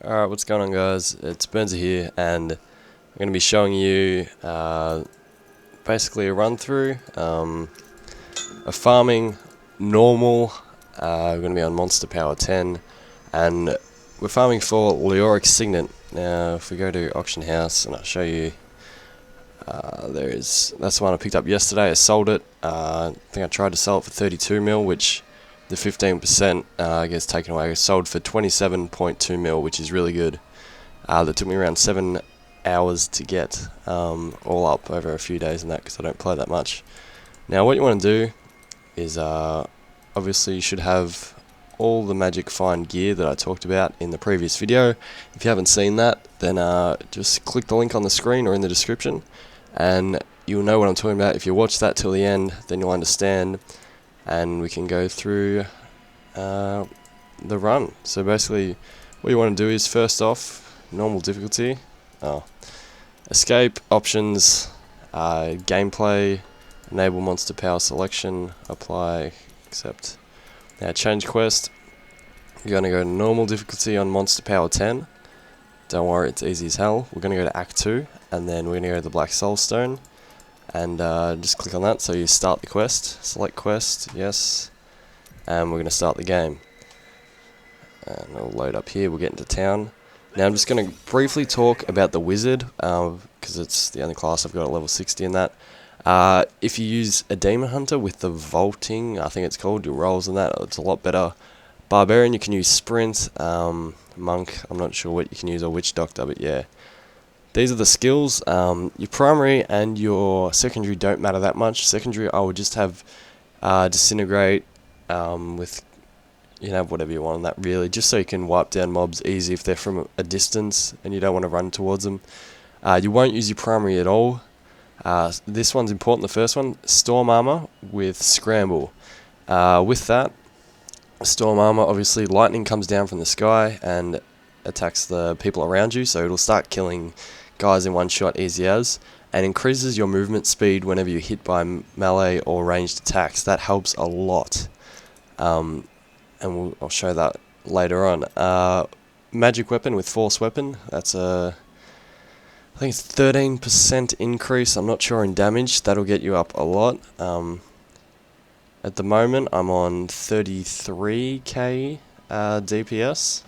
Alright, what's going on, guys? It's Burnsy here, and I'm going to be showing you basically a run through a farming normal. We're going to be on Monster Power 10, and we're farming for Leoric Signet. Now, if we go to Auction House, and I'll show you, that's the one I picked up yesterday. I sold it. I think I tried to sell it for 32 mil, which the 15% gets taken away. I sold for 27.2 mil, which is really good. That took me around 7 hours to get, all up over a few days and that, because I don't play that much. Now what you want to do is, obviously you should have all the magic find gear that I talked about in the previous video. If you haven't seen that, then just click the link on the screen or in the description, and you'll know what I'm talking about. If you watch that till the end, then you'll understand, and we can go through the run. So basically what you want to do is, first off, normal difficulty, escape, options, gameplay, enable monster power selection, apply, accept. Now change quest, you're going to go to normal difficulty on Monster Power 10. Don't worry, it's easy as hell. We're going to go to Act 2, and then we're going to go to the Black Soul Stone, and just click on that. So you start the quest, select quest, yes, and we're going to start the game. And it'll load up here, we'll get into town. Now I'm just going to briefly talk about the wizard, because it's the only class I've got at level 60 in that. If you use a demon hunter with the vaulting, I think it's called, your rolls and that, it's a lot better. Barbarian, you can use sprint, monk, I'm not sure what you can use, or witch doctor, but yeah. These are the skills. Your primary and your secondary don't matter that much. Secondary, I would just have disintegrate, with, you can have whatever you want on that really, just so you can wipe down mobs easy if they're from a distance and you don't want to run towards them. You won't use your primary at all. This one's important, the first one, Storm Armor with Scramble. With that, Storm Armor, obviously lightning comes down from the sky and attacks the people around you, so it'll start killing guys in one shot, easy as, and increases your movement speed whenever you're hit by melee or ranged attacks. That helps a lot, and I'll show that later on. Magic Weapon with Force Weapon, that's I think it's 13% increase, I'm not sure in damage, that'll get you up a lot. At the moment I'm on 33k DPS,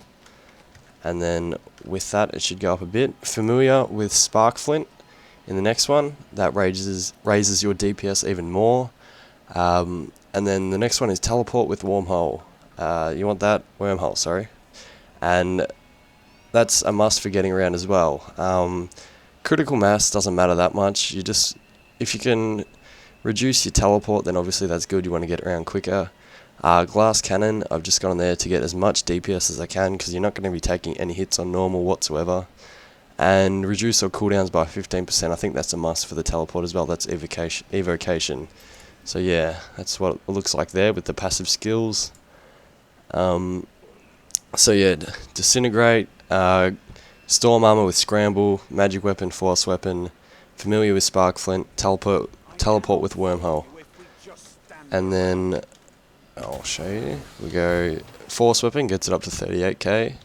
and then with that it should go up a bit. Familiar with Spark Flint in the next one, that raises your DPS even more. And then the next one is Teleport with Wormhole. You want that? Wormhole, sorry. And that's a must for getting around as well. Critical mass doesn't matter that much. You just, if you can reduce your teleport, then obviously that's good. You want to get around quicker. Glass Cannon, I've just gone there to get as much DPS as I can, because you're not going to be taking any hits on normal whatsoever. And reduce your cooldowns by 15%. I think that's a must for the teleport as well. That's evocation. So yeah, that's what it looks like there with the passive skills. So yeah, Disintegrate, Storm Armor with Scramble, Magic Weapon, Force Weapon, Familiar with Spark Flint, Teleport with Wormhole. And then, I'll show you, we go, Force Weapon gets it up to 38k,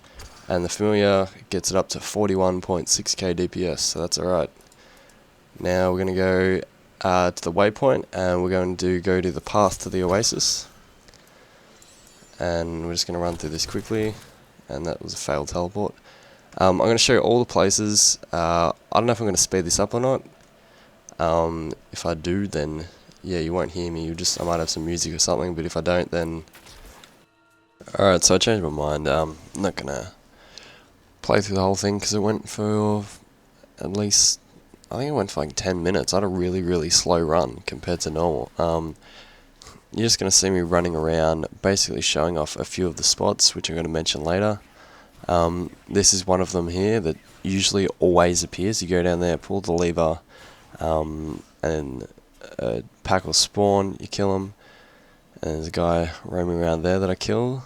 and the Familiar gets it up to 41.6k DPS, so that's alright. Now we're going to go to the waypoint, and we're going to go to the path to the Oasis. And we're just going to run through this quickly, and that was a failed teleport. I'm going to show you all the places. I don't know if I'm going to speed this up or not. If I do, then yeah, you won't hear me. I might have some music or something, but if I don't, then alright. So I changed my mind. I'm not going to play through the whole thing, because it went for at least, I think it went for like 10 minutes. I had a really, really slow run compared to normal. You're just going to see me running around, basically showing off a few of the spots, which I'm going to mention later. This is one of them here that usually always appears. You go down there, pull the lever, and a pack will spawn, you kill them, and there's a guy roaming around there that I kill.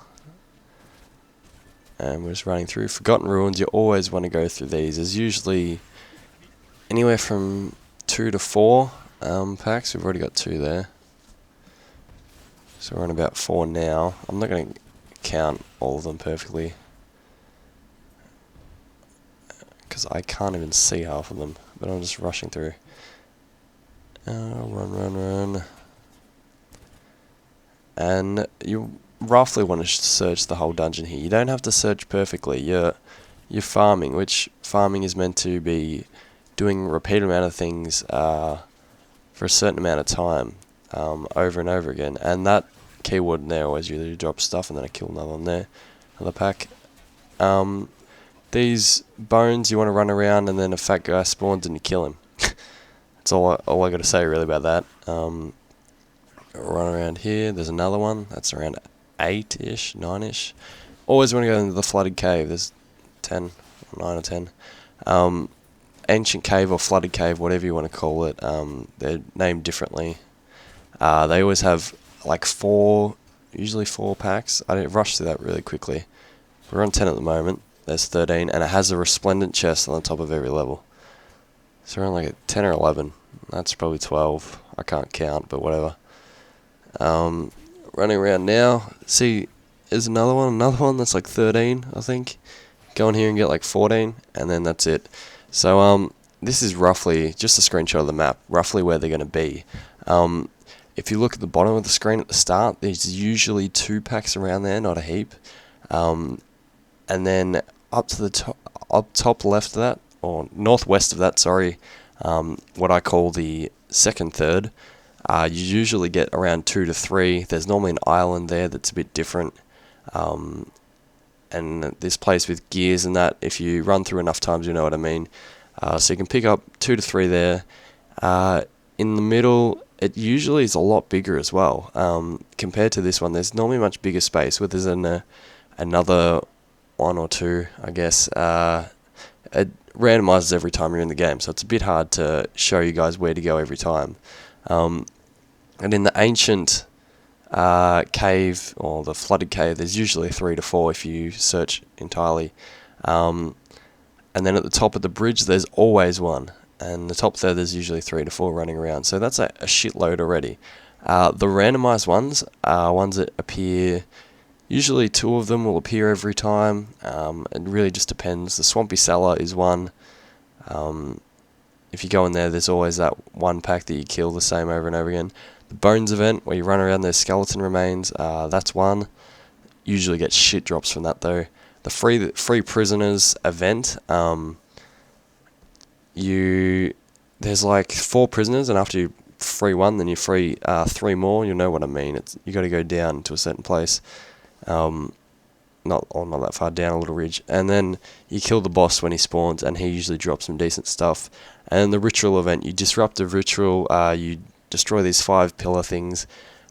And we're just running through. Forgotten Ruins, you always want to go through these. There's usually anywhere from 2 to 4 packs. We've already got 2 there. So we're on about 4 now. I'm not going to count all of them perfectly. because I can't even see half of them, but I'm just rushing through. Run. And you roughly want to search the whole dungeon here. You don't have to search perfectly. You're farming, which farming is meant to be doing a repeated amount of things for a certain amount of time, over and over again. And that keyword in there always usually drops stuff, and then I kill another one there, another pack. These bones, you want to run around, and then a fat guy spawns and you kill him. That's all I got to say really about that. Run around here. There's another one. That's around 8-ish, 9-ish. Always want to go into the flooded cave. There's 9 or 10. Ancient cave or flooded cave, whatever you want to call it. They're named differently. They always have like usually 4 packs. I didn't rush through that really quickly. We're on 10 at the moment. There's 13, and it has a resplendent chest on the top of every level. So we're on like a 10 or 11. That's probably 12. I can't count, but whatever. Running around now. See, there's another one that's like 13, I think. Go in here and get like 14, and then that's it. So this is roughly just a screenshot of the map, roughly where they're going to be. If you look at the bottom of the screen at the start, there's usually 2 packs around there, not a heap. And then up top left of that, or northwest of that, sorry, what I call the second third, you usually get around 2 to 3. There's normally an island there that's a bit different. And this place with gears and that, if you run through enough times, you know what I mean. So you can pick up 2 to 3 there. In the middle, it usually is a lot bigger as well. Compared to this one, there's normally much bigger space, where there's another 1 or 2, I guess. It randomizes every time you're in the game, so it's a bit hard to show you guys where to go every time. And in the ancient cave, or the flooded cave, there's usually 3 to 4 if you search entirely. And then at the top of the bridge, there's always 1. And the top there, there's usually 3 to 4 running around. So that's a shitload already. The randomized ones are ones that appear. Usually 2 of them will appear every time. It really just depends. The Swampy Cellar is one. If you go in there, there's always that 1 pack that you kill the same over and over again. The Bones event, where you run around their skeleton remains, that's 1. Usually get shit drops from that though. The free prisoners event, there's like 4 prisoners, and after you free 1, then you free 3 more. You know what I mean. You got to go down to a certain place. Not that far down, a little ridge, and then you kill the boss when he spawns, and he usually drops some decent stuff. And the ritual event, you disrupt the ritual, you destroy these 5 pillar things,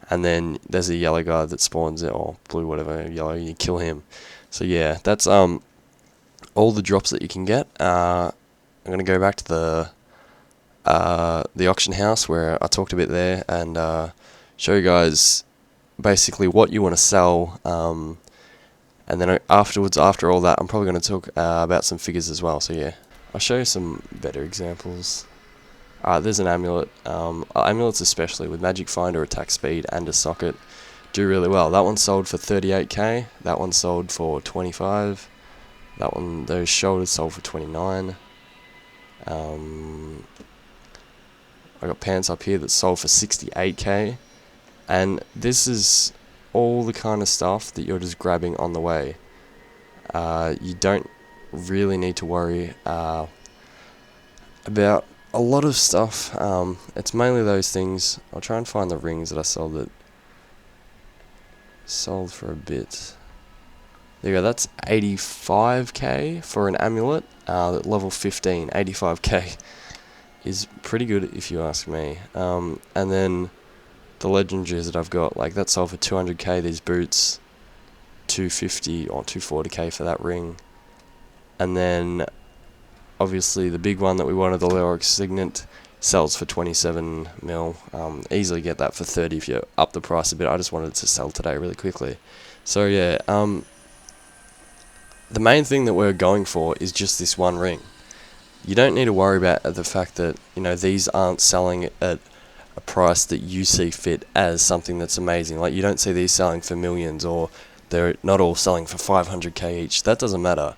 and then there's a yellow guy that spawns it, or blue, whatever, yellow, you kill him. So yeah, that's all the drops that you can get. I'm gonna go back to the auction house where I talked a bit there, and show you guys basically what you want to sell. And then afterwards, after all that, I'm probably going to talk about some figures as well. So yeah, I'll show you some better examples. There's an amulet. Amulets, especially with magic finder, attack speed, and a socket, do really well. That one sold for 38k. That one sold for 25. Those shoulders sold for 29. I got pants up here that sold for 68k. And this is all the kind of stuff that you're just grabbing on the way. You don't really need to worry about a lot of stuff. It's mainly those things. I'll try and find the rings that I sold for a bit. There you go, that's 85k for an amulet, level 15, 85k is pretty good if you ask me. And then the legendaries that I've got, like that sold for 200k, these boots, 250 or 240k for that ring. And then obviously the big one that we wanted, the Leoric Signet, sells for 27 mil. Easily get that for 30 if you up the price a bit. I just wanted it to sell today really quickly. So yeah, the main thing that we're going for is just this one ring. You don't need to worry about the fact that, you know, these aren't selling at a price that you see fit as something that's amazing. Like, you don't see these selling for millions, or they're not all selling for 500k each. That doesn't matter.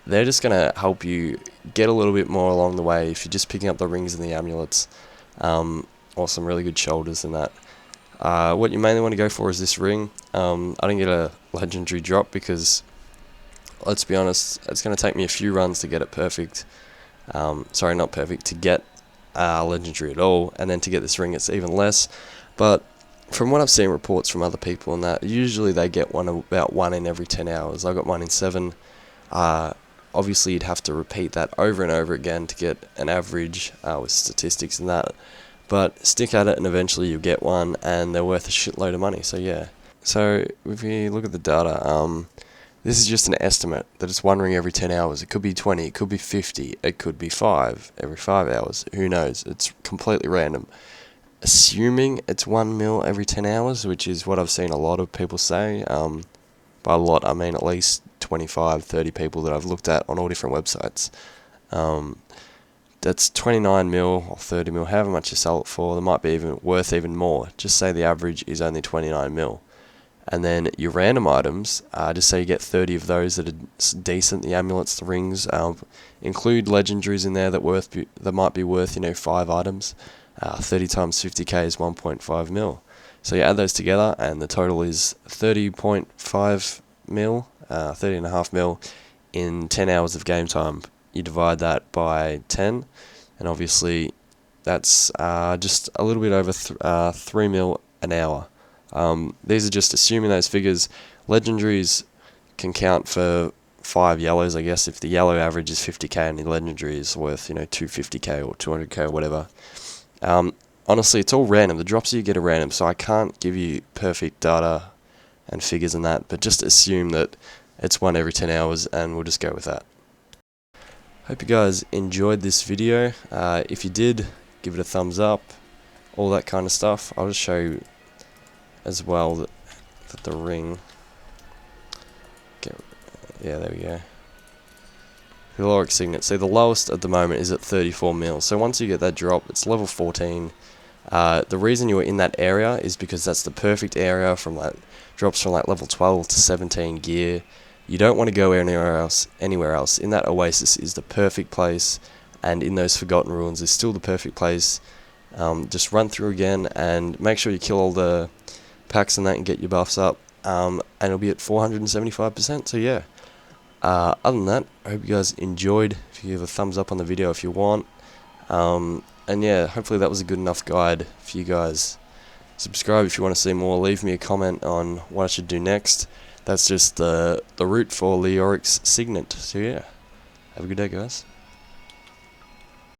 They're just going to help you get a little bit more along the way if you're just picking up the rings and the amulets, or some really good shoulders and that. What you mainly want to go for is this ring. I didn't get a legendary drop because, let's be honest, it's going to take me a few runs to get it perfect. Sorry, not perfect, to get legendary at all, and then to get this ring it's even less. But from what I've seen reports from other people and that, usually they get about one in every 10 hours. I got one in 7. Obviously you'd have to repeat that over and over again to get an average with statistics and that, but stick at it and eventually you'll get one, and they're worth a shitload of money. So yeah. So if you look at the data, this is just an estimate that it's one ring every 10 hours. It could be 20, it could be 50, it could be 5 every 5 hours. Who knows? It's completely random. Assuming it's 1 mil every 10 hours, which is what I've seen a lot of people say. By a lot, I mean at least 25, 30 people that I've looked at on all different websites. That's 29 mil or 30 mil, however much you sell it for. It might be even worth even more. Just say the average is only 29 mil. And then your random items, just say you get 30 of those that are decent, the amulets, the rings, include legendaries in there that might be worth, 5 items. 30 times 50k is 1.5 mil. So you add those together and the total is 30.5 mil, 30.5 mil in 10 hours of game time. You divide that by 10, and obviously that's just a little bit over 3 mil an hour. These are just assuming those figures. Legendaries can count for 5 yellows, I guess, if the yellow average is 50k and the legendary is worth 250k or 200k or whatever. Honestly, it's all random. The drops you get are random, so I can't give you perfect data and figures and that, but just assume that it's one every 10 hours and we'll just go with that. Hope you guys enjoyed this video. If you did, give it a thumbs up, all that kind of stuff. I'll just show you as well that the ring, yeah, there we go. The Leoric Signet. See, the lowest at the moment is at 34 mil. So once you get that drop, it's level 14. The reason you are in that area is because that's the perfect area from drops from level 12 to 17 gear. You don't want to go anywhere else. In that Oasis is the perfect place, and in those Forgotten Ruins is still the perfect place. Just run through again and make sure you kill all the packs and that and get your buffs up, and it'll be at 475%. So yeah. Other than that, I hope you guys enjoyed. If you give a thumbs up on the video if you want. And yeah, hopefully that was a good enough guide for you guys. Subscribe if you want to see more. Leave me a comment on what I should do next. That's just the route for Leoric's Signet. So yeah, have a good day, guys.